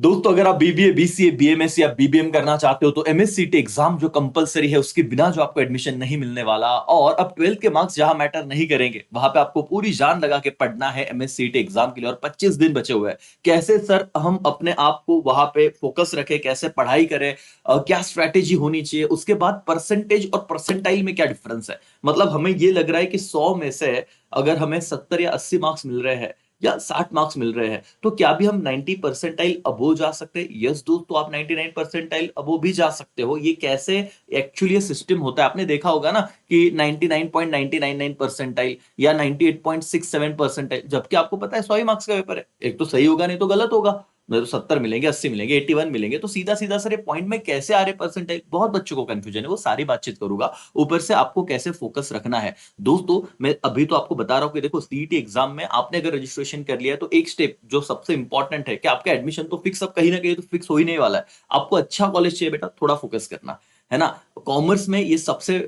दोस्तों अगर आप बीबीए, बीसीए, बीएमएस या बीबीएम करना चाहते हो तो एमएससीटी एग्जाम जो कंपलसरी है उसके बिना जो आपको एडमिशन नहीं मिलने वाला। और अब 12th के मार्क्स जहां मैटर नहीं करेंगे वहां पे आपको पूरी जान लगा के पढ़ना है एमएससीटी एग्जाम के लिए। और 25 दिन बचे हुए हैं। कैसे सर हम अपने आप को वहां पे फोकस रखें, कैसे पढ़ाई करें, क्या स्ट्रैटेजी होनी चाहिए, उसके बाद परसेंटेज और परसेंटाइल में क्या डिफरेंस है। मतलब हमें ये लग रहा है कि 100 में से अगर हमें 70 या 80 मार्क्स मिल रहे हैं या 60 मार्क्स मिल रहे हैं तो क्या भी हम 90 परसेंटाइल अबो जा सकते हैं? यस दोस्त, तो आप 99 परसेंटाइल अबो भी जा सकते हो। ये कैसे एक्चुअली सिस्टम होता है आपने देखा होगा ना कि 99.999 परसेंटाइल या 98.67 परसेंटाइल, जबकि आपको पता है 100 ही मार्क्स का पेपर है, एक तो सही होगा नहीं तो गलत होगा। मेरे तो 70 मिलेंगे, 80 मिलेंगे, 81 मिलेंगे, तो सीधा सीधा सर ये पॉइंट में कैसे आ रहे परसेंटाइल? बहुत बच्चों को कंफ्यूजन है, वो सारी बातचीत करूंगा। ऊपर से आपको कैसे फोकस रखना है। दोस्तों मैं अभी तो आपको बता रहा हूं कि देखो सीईटी एग्जाम में आपने अगर रजिस्ट्रेशन कर लिया है तो एक स्टेप जो सबसे इंपॉर्टेंट है कि आपका एडमिशन तो फिक्स, अब कहीं ना कहीं तो फिक्स हो ही नहीं वाला है। आपको अच्छा कॉलेज चाहिए बेटा, थोड़ा फोकस करना है ना। कॉमर्स में ये सबसे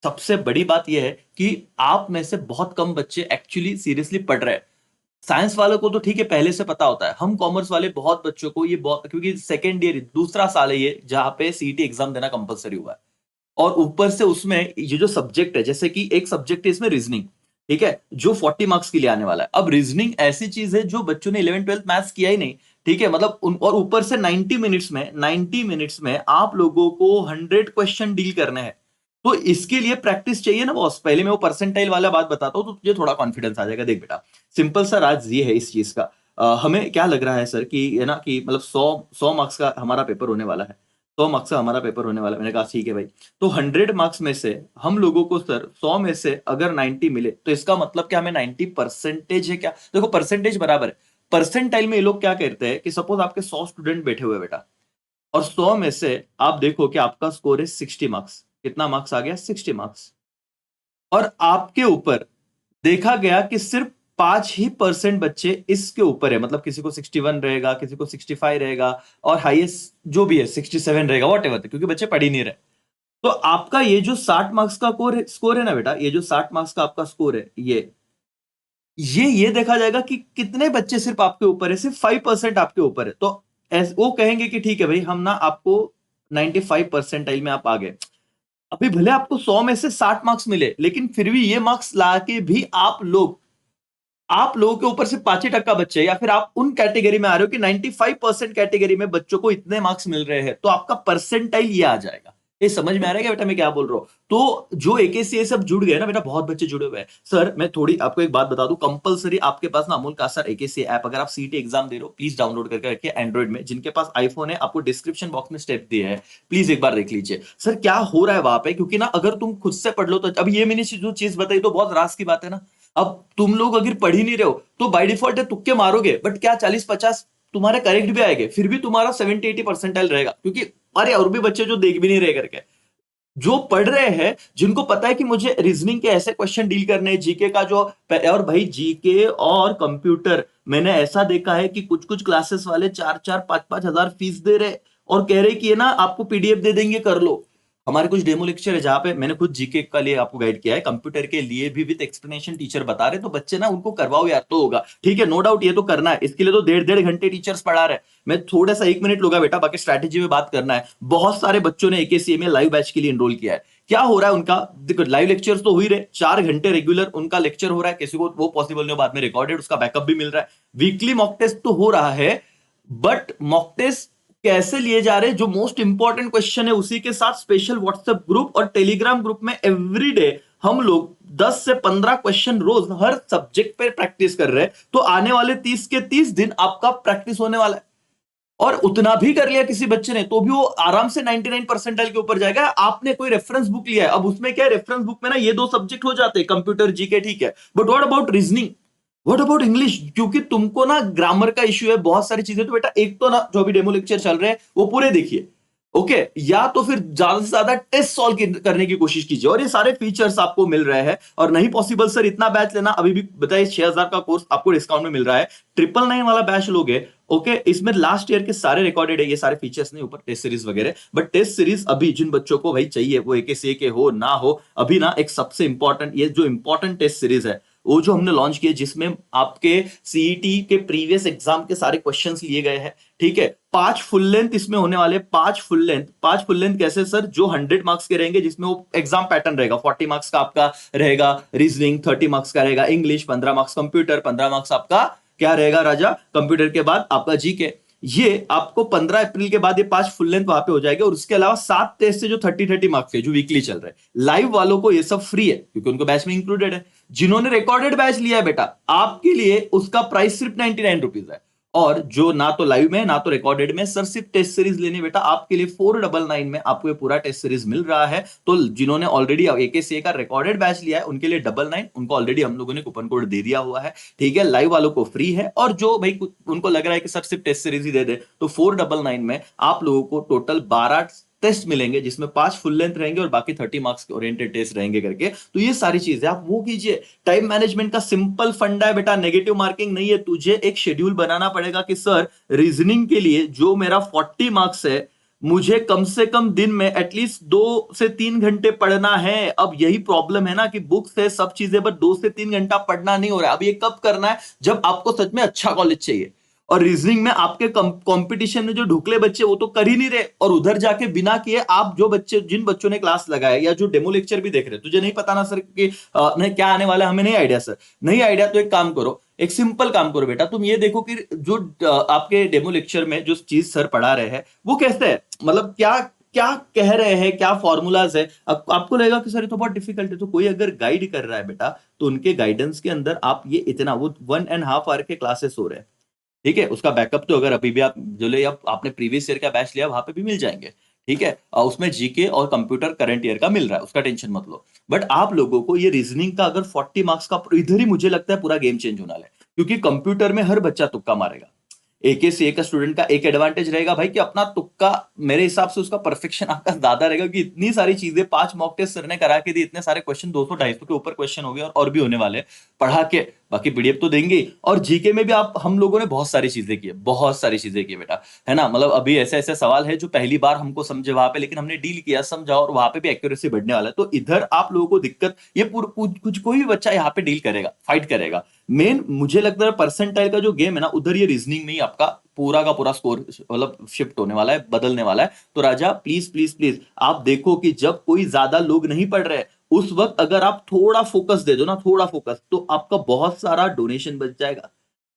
सबसे बड़ी बात यह है कि आप में से बहुत कम बच्चे एक्चुअली सीरियसली पढ़ रहे हैं। साइंस वालों को तो ठीक है पहले से पता होता है, हम कॉमर्स वाले बहुत बच्चों को ये बहुत, क्योंकि सेकेंड ईयर दूसरा साल है ये जहां पे सीईटी एग्जाम देना कंपलसरी हुआ है। और ऊपर से उसमें ये जो सब्जेक्ट है, जैसे कि एक सब्जेक्ट है इसमें रीजनिंग, ठीक है, जो 40 मार्क्स के लिए आने वाला है। अब रीजनिंग ऐसी चीज है जो बच्चों ने 11 12 मैथ्स किया ही नहीं, ठीक है, मतलब और ऊपर से 90 मिनट्स में आप लोगों को 100 क्वेश्चन डील करने हैं। तो इसके लिए प्रैक्टिस चाहिए ना बॉस। पहले मैं वो परसेंटाइल वाला बात बताता हूँ तो तुझे थोड़ा कॉन्फिडेंस आ जाएगा। देख बेटा, सिंपल सा राज ये है इस चीज का। हमें क्या लग रहा है सर कि है ना कि मतलब 100 मार्क्स का हमारा पेपर होने वाला है। 100 मार्क्स का हमारा पेपर होने वाला है। मैंने कहा ठीक है भाई। तो 100 मार्क्स में से हम लोगों को सर 100 में से अगर 90 मिले तो इसका मतलब क्या हमें 90 परसेंटेज है क्या? देखो परसेंटेज बराबर है। परसेंटाइल में ये लोग क्या कहते हैं कि सपोज आपके 100 स्टूडेंट बैठे हुए बेटा, और 100 में से आप देखो कि आपका स्कोर है 60 मार्क्स। कितना मार्क्स आ गया? 60 मार्क्स। और आपके ऊपर देखा गया कि सिर्फ 5% बच्चे इसके ऊपर है, मतलब किसी को 61 रहेगा, किसी को 65 रहेगा, और हाईएस्ट जो भी है 67 रहेगा, वॉट एवर, क्योंकि बच्चे पढ़ ही नहीं रहे। तो आपका ये जो 60 मार्क्स का स्कोर है ना बेटा, ये जो 60 मार्क्स का आपका स्कोर है, ये देखा जाएगा कि कितने बच्चे सिर्फ आपके ऊपर है, सिर्फ 5% आपके ऊपर है। तो वो कहेंगे कि ठीक है भाई, हम ना आपको 95 परसेंटाइल में आप आ गए। अभी भले आपको 100 में से 60 मार्क्स मिले, लेकिन फिर भी ये मार्क्स लाके भी आप लोगों के ऊपर सिर्फ 5% बच्चे, या फिर आप उन कैटेगरी में आ रहे हो कि 95% कैटेगरी में बच्चों को इतने मार्क्स मिल रहे हैं, तो आपका परसेंटाइल ये आ जाएगा। ये समझ में आ रहा है क्या बेटा मैं क्या बोल रहा हूं? तो जो एकेसीए सब जुड़ गए ना बेटा, बहुत बच्चे जुड़े हुए हैं। सर मैं थोड़ी आपको एक बात बता दूं, कंपलसरी आपके पास ना अमूल का सर एकेसीए ऐप, अगर आप सीटी एग्जाम दे रहे हो प्लीज डाउनलोड करके रखिए एंड्रॉइड में। जिनके पास आईफोन है आपको डिस्क्रिप्शन बॉक्स में स्टेप दिए हैं, प्लीज एक बार देख लीजिए सर क्या हो रहा है वहां पे। क्योंकि ना अगर तुम खुद से पढ़ लो तो, अब ये मैंने जो चीज बताई तो बहुत रास की बात है ना। अब तुम लोग अगर पढ़ ही नहीं रहे हो तो बाय डिफॉल्ट है तुक्के मारोगे, बट क्या 40-50 तुम्हारे करेक्ट भी आएंगे, फिर भी तुम्हारा 70-80 परसेंटाइल रहेगा। क्योंकि अरे और भी बच्चे जो देख भी नहीं रहे करके, जो पढ़ रहे हैं, जिनको पता है कि मुझे रीजनिंग के ऐसे क्वेश्चन डील करने हैं, जीके का जो, और भाई जीके और कंप्यूटर मैंने ऐसा देखा है कि कुछ कुछ क्लासेस वाले 4-4 5-5 हजार फीस दे रहे और कह रहे कि ये ना आपको पीडीएफ दे देंगे, कर लो। हमारे कुछ डेमो लेक्चर है जहां पे मैंने खुद जीके का लिए आपको गाइड किया है, कंप्यूटर के लिए भी विद एक्सप्लेनेशन टीचर बता रहे, तो बच्चे ना उनको करवाओ यार, तो होगा ठीक है, नो डाउट ये तो करना है, इसके लिए तो 1.5-1.5 घंटे टीचर्स पढ़ा रहे हैं। मैं थोड़ा सा 1 मिनट लूंगा बेटा, बाकी स्ट्रैटेजी में बात करना है। बहुत सारे बच्चों ने एकेसीए में लाइव बैच के लिए एनरोल किया है। क्या हो रहा है उनका? देखो लाइव लेक्चर्स तो हो ही रहे, 4 घंटे रेगुलर उनका लेक्चर हो रहा है, किसी को वो पॉसिबल नहीं हो, बाद में रिकॉर्डेड उसका बैकअप भी मिल रहा है। वीकली मॉक टेस्ट तो हो रहा है, बट मॉक टेस्ट कैसे लिए जा रहे हैं, जो मोस्ट इंपॉर्टेंट क्वेश्चन है उसी के साथ स्पेशल व्हाट्सएप ग्रुप और टेलीग्राम ग्रुप में एवरीडे हम लोग 10 से 15 क्वेश्चन रोज हर सब्जेक्ट पे प्रैक्टिस कर रहे हैं। तो आने वाले 30 के 30 दिन आपका प्रैक्टिस होने वाला है। और उतना भी कर लिया किसी बच्चे ने तो भी वो आराम से 99 परसेंटाइल के ऊपर जाएगा। आपने कोई रेफरेंस बुक लिया है, अब उसमें क्या है, रेफरेंस बुक में ना ये 2 सब्जेक्ट हो जाते हैं, कंप्यूटर जीके, ठीक है, but what about reasoning, what about English? क्योंकि तुमको ना ग्रामर का इश्यू है, बहुत सारी चीजें, तो बेटा एक तो ना जो भी डेमो लेक्चर चल रहे हैं वो पूरे देखिए, ओके, या तो फिर ज्यादा से ज्यादा टेस्ट सॉल्व करने की कोशिश कीजिए, और ये सारे फीचर्स आपको मिल रहे हैं। और नहीं पॉसिबल सर इतना बैच लेना, अभी भी बताइए 6,000 का कोर्स आपको डिस्काउंट में मिल रहा है, 999 वाला बैच लोगे, ओके, इसमें लास्ट ईयर के सारे रिकॉर्डेड है, ये सारे फीचर्स नहीं, ऊपर टेस्ट सीरीज वगैरह। बट टेस्ट सीरीज अभी जिन बच्चों को भाई चाहिए, वो एके से के हो ना हो, अभी ना एक सबसे इंपॉर्टेंट, ये जो इंपॉर्टेंट टेस्ट सीरीज है वो जो हमने लॉन्च किया जिसमें आपके सीईटी के प्रीवियस एग्जाम के सारे क्वेश्चंस लिए गए हैं, ठीक है। 5 फुल लेंथ इसमें होने वाले, 5 फुल लेंथ कैसे सर, जो 100 मार्क्स के रहेंगे, जिसमें वो एग्जाम पैटर्न रहेगा। 40 मार्क्स का आपका रहेगा रीजनिंग, 30 मार्क्स का रहेगा इंग्लिश, 15 मार्क्स कंप्यूटर, 15 मार्क्स आपका क्या रहेगा राजा, कंप्यूटर के बाद आपका जीके। ये आपको 15 अप्रैल के बाद ये 5 फुल लेंथ वहां पे हो जाएगा। और उसके अलावा 7 टेस्ट से जो 30 मार्क्स के जो वीकली चल रहे हैं, लाइव वालों को ये सब फ्री है क्योंकि उनको बैच में इंक्लूडेड है। जिन्होंने रिकॉर्डेड बैच लिया है बेटा, आपके लिए उसका प्राइस सिर्फ 99 रुपीज है। और जो ना तो लाइव में ना तो रिकॉर्डेड में, सर सिर्फ टेस्ट सीरीज लेने बेटा आपके लिए 499 में आपको ये पूरा टेस्ट सीरीज मिल रहा है। तो जिन्होंने ऑलरेडी AKCA का रिकॉर्डेड बैच लिया है उनके लिए 99, उनको ऑलरेडी हम लोगों ने कूपन कोड दे दिया हुआ है, ठीक है। लाइव वालों को फ्री है, और जो भाई उनको लग रहा है कि सर सिर्फ टेस्ट सीरीज ही दे दे, तो 499 में आप लोगों को टोटल 12 टेस्ट मिलेंगे, जिसमें 5 फुल लेंथ रहेंगे और बाकी 30 मार्क्स के ओरिएंटेड टेस्ट रहेंगे करके। तो ये सारी चीजें आप वो कीजिए। टाइम मैनेजमेंट का सिंपल फंडा है बेटा, नेगेटिव मार्किंग नहीं है। तुझे एक शेड्यूल बनाना पड़ेगा कि सर रीजनिंग के लिए जो मेरा 40 मार्क्स है, मुझे कम से कम दिन में एटलीस्ट 2 से 3 घंटे पढ़ना है। अब यही प्रॉब्लम है ना कि बुक्स है सब चीजें, बट 2 से 3 घंटा पढ़ना नहीं हो रहा है। अब ये कब करना है, जब आपको सच में अच्छा कॉलेज चाहिए। और रीजनिंग में आपके कंपटीशन में जो ढुकले बच्चे वो तो कर ही नहीं रहे, और उधर जाके बिना किए आप जो बच्चे, जिन बच्चों ने क्लास लगाया या जो डेमो लेक्चर भी देख रहे, तुझे नहीं पता ना सर कि नहीं क्या आने वाला है, हमें नहीं आइडिया सर, नहीं आइडिया, तो एक काम करो, एक सिंपल काम करो बेटा, तुम ये देखो कि जो आपके डेमो लेक्चर में जो चीज सर पढ़ा रहे हैं वो कैसे है, मतलब क्या क्या कह रहे हैं, क्या फॉर्मूलाज है। आपको लगेगा कि सर ये तो बहुत डिफिकल्ट है, तो कोई अगर गाइड कर रहा है बेटा, तो उनके गाइडेंस के अंदर आप ये इतना, वो 1.5 आवर के क्लासेस हो रहे हैं, ठीक है। उसका बैकअप तो अगर अभी भी आप जो ले आप आपने प्रीवियस ईयर का बैच लिया वहां पे भी मिल जाएंगे, ठीक है। उसमें जीके और कंप्यूटर करंट ईयर का मिल रहा है, उसका टेंशन मत लो। बट आप लोगों को ये रीजनिंग का अगर 40 मार्क्स का, इधर ही मुझे लगता है पूरा गेम चेंज होने वाला है, क्योंकि कंप्यूटर में हर बच्चा तुक्का मारेगा। AKCA का स्टूडेंट का एक एडवांटेज रहेगा भाई कि अपना तुक्का, मेरे हिसाब से उसका परफेक्शन आपका ज्यादा रहेगा, क्योंकि इतनी सारी चीजें 5 मॉक टेस्ट सर ने करा के दी, इतने सारे क्वेश्चन 200-250 के ऊपर क्वेश्चन हो गए, और भी होने वाले पढ़ा के, बाकी पीडीएफ तो देंगे। और जीके में भी आप, हम लोगों ने बहुत सारी चीजें की, बहुत सारी चीजें की बेटा, है ना। मतलब अभी ऐसे ऐसे सवाल है जो पहली बार हमको समझे वहां पे, लेकिन हमने डील किया, समझा, और वहां पे भी एक्यूरेसी बढ़ने वाला है। तो इधर आप लोगों को दिक्कत, ये कुछ कोई भी बच्चा यहाँ पे डील करेगा, फाइट करेगा। मेन मुझे लगता है परसेंटाइल का जो गेम है ना, उधर ये रीजनिंग में ही आपका पूरा का पूरा स्कोर मतलब शिफ्ट होने वाला है, बदलने वाला है। तो राजा प्लीज प्लीज प्लीज आप देखो कि जब कोई ज्यादा लोग नहीं पढ़ रहे, उस वक्त अगर आप थोड़ा फोकस दे दो ना, थोड़ा फोकस, तो आपका बहुत सारा डोनेशन बच जाएगा,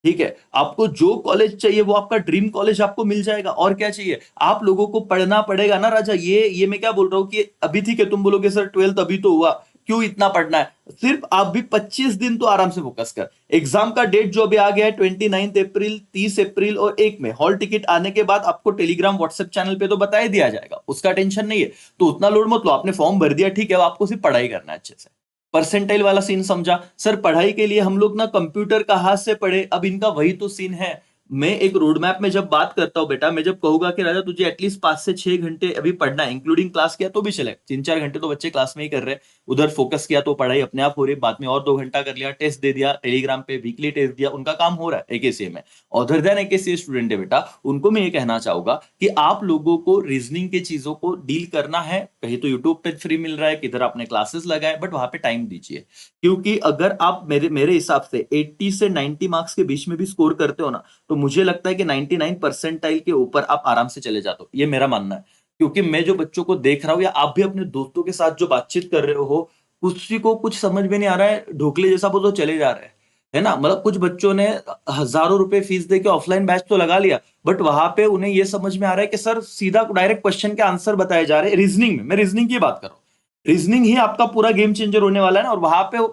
ठीक है। आपको जो कॉलेज चाहिए वो आपका ड्रीम कॉलेज आपको मिल जाएगा। और क्या चाहिए, आप लोगों को पढ़ना पड़ेगा ना राजा। ये मैं क्या बोल रहा हूं कि अभी ठीक है, तुम बोलोगे सर 12th अभी तो हुआ, क्यों इतना पढ़ना है, सिर्फ आप भी 25 दिन तो आराम से फोकस कर। एग्जाम का डेट जो अभी आ गया है 29 अप्रैल, 30 अप्रैल और 1 में, हॉल टिकट आने के बाद आपको टेलीग्राम व्हाट्सएप चैनल पे तो बता ही दिया जाएगा, उसका टेंशन नहीं है। तो उतना लोड मत लो, आपने फॉर्म भर दिया, ठीक है, अब आपको सिर्फ पढ़ाई करना है अच्छे से। परसेंटाइल वाला सीन समझा सर, पढ़ाई के लिए हम लोग ना कंप्यूटर का हाथ से पढ़े, अब इनका वही तो सीन है। मैं एक रोड मैप में जब बात करता हूं बेटा, मैं जब कहूंगा कि राजा तुझे एटलीस्ट 5 से 6 घंटे अभी पढ़ना है, इंक्लूडिंग क्लास किया तो भी चले, 3-4 घंटे तो बच्चे क्लास में ही कर रहे हैं, उधर फोकस किया तो पढ़ाई अपने आप हो रही है, बाद में और 2 घंटा कर लिया, टेस्ट दे दिया टेलीग्राम पे, वीकली टेस्ट दिया, उनका काम हो रहा है AKCA में। अदर देन AKCA स्टूडेंट है बेटा, उनको मैं ये कहना चाहूंगा कि आप लोगों को रीजनिंग के चीजों को डील करना है, कहीं तो यूट्यूब पे फ्री मिल रहा है, किधर आपने क्लासेस लगाए, बट वहां पे टाइम दीजिए। क्योंकि अगर आप मेरे हिसाब से 80 से 90 मार्क्स के बीच में भी स्कोर करते हो ना, तो मुझे लगता है कि 99 परसेंटाइल के ऊपर आप आराम से चले जाते हो, ये मेरा मानना है। क्योंकि मैं जो बच्चों को देख रहा हूं, या आप भी अपने दोस्तों के साथ जो बातचीत कर रहे हो, किसी को कुछ समझ में नहीं आ रहा है, ढोकले जैसा वो तो चले जा रहे हैं, है ना। मतलब कुछ बच्चों ने हजारों रुपए फीस देके ऑफलाइन बैच तो लगा लिया, बट वहां पे उन्हें ये समझ में आ रहा है कि सर सीधा डायरेक्ट क्वेश्चन के आंसर बताए जा रहे हैं। रीजनिंग में, मैं रीजनिंग की बात कर रहा हूँ, रीजनिंग ही आपका पूरा गेम चेंजर होने वाला है ना। और वहां पे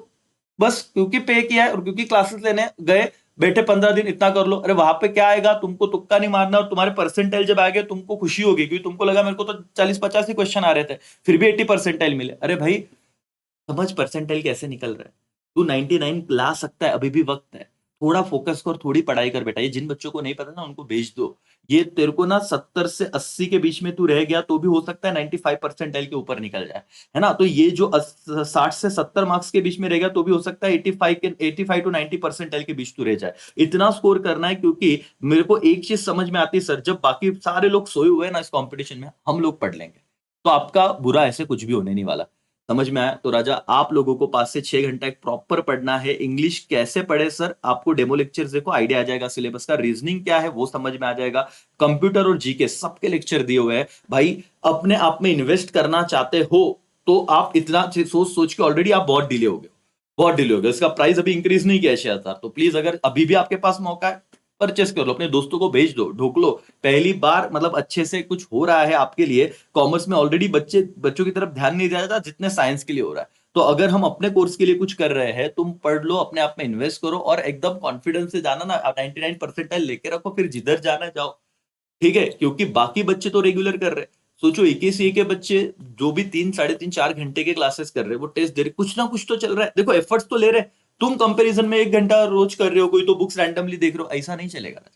बस क्योंकि पे किया है और क्योंकि क्लासेस लेने गए, बैठे 15 दिन इतना कर लो, अरे वहां पे क्या आएगा, तुमको तुक्का नहीं मारना, और तुम्हारे परसेंटाइल जब आ गए तुमको खुशी होगी, क्योंकि तुमको लगा मेरे को तो 40-50 ही क्वेश्चन आ रहे थे, फिर भी 80 परसेंटाइल मिले। अरे भाई समझ परसेंटाइल कैसे निकल रहा है, तू 99 ला सकता है, अभी भी वक्त है। थोड़ा फोकस कर, थोड़ी पढ़ाई कर बेटा। ये जिन बच्चों को नहीं पता ना उनको भेज दो। ये तेरे को ना 70 से 80 के बीच में तू रह गया तो भी हो सकता है 95 परसेंटाइल के ऊपर निकल जाए, है ना। तो ये जो 60 से 70 मार्क्स के बीच में रहेगा तो भी हो सकता है 85 टू 90 परसेंटाइल के बीच तू रह जाए। इतना स्कोर करना है, क्योंकि मेरे को एक चीज समझ में आती है सर, जब बाकी सारे लोग सोए हुए हैं ना इस कॉम्पिटिशन में, हम लोग पढ़ लेंगे तो आपका बुरा ऐसे कुछ भी होने नहीं वाला। समझ में आया? तो राजा आप लोगों को 5 से 6 घंटा एक प्रॉपर पढ़ना है। इंग्लिश कैसे पढ़े सर? आपको डेमो लेक्चर देखो, आइडिया आ जाएगा सिलेबस का। रीजनिंग क्या है वो समझ में आ जाएगा। कंप्यूटर और जीके सबके लेक्चर दिए हुए हैं भाई। अपने आप में इन्वेस्ट करना चाहते हो तो आप इतना सोच सोच के ऑलरेडी आप बहुत डिले हो गए, बहुत डिले हो गए। इसका प्राइस अभी इंक्रीज नहीं किया 6,000। तो प्लीज अगर अभी भी आपके पास मौका है, परचेस कर लो, अपने दोस्तों को भेज दो, ढोक लो। पहली बार मतलब अच्छे से कुछ हो रहा है आपके लिए। कॉमर्स में ऑलरेडी बच्चों की तरफ ध्यान नहीं दिया जाता जितने साइंस के लिए हो रहा है। तो अगर हम अपने कोर्स के लिए कुछ कर रहे हैं, तुम पढ़ लो, अपने आप में इन्वेस्ट करो और एकदम कॉन्फिडेंस से जाना ना। 99% लेके रखो, फिर जिधर जाना जाओ। ठीक है? क्योंकि बाकी बच्चे तो रेगुलर कर रहे हैं। सोचो इक्कीसी के बच्चे जो भी 3 साढ़े 3 4 घंटे के क्लासेस कर रहे हैं, वो टेस्ट दे रहे, कुछ ना कुछ तो चल रहा है। देखो एफर्ट्स तो ले रहे हैं। तुम कंपैरिजन में 1 घंटा रोज कर रहे हो, कोई तो बुक्स रैंडमली देख रहे हो, ऐसा नहीं चलेगा ना।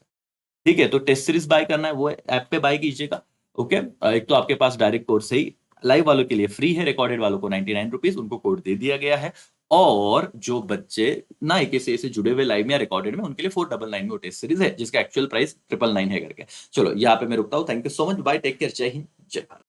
ठीक है? तो टेस्ट सीरीज बाय करना है वो ऐप पे बाय कीजिएगा। ओके? एक तो आपके पास डायरेक्ट कोर्स है ही, लाइव वालों के लिए फ्री है, रिकॉर्डेड वालों को 99 रुपीज, उनको कोड दे दिया गया है। और जो बच्चे ना एक से जुड़े हुए लाइव में या रिकॉर्डेड में, उनके लिए 499 में वो टेस्ट सीरीज है, जिसका एक्चुअल प्राइस 999 है करके। चलो यहाँ पे मैं रुकता हूँ। Thank you so much, bye, take care, जय हिंद, जय भारत।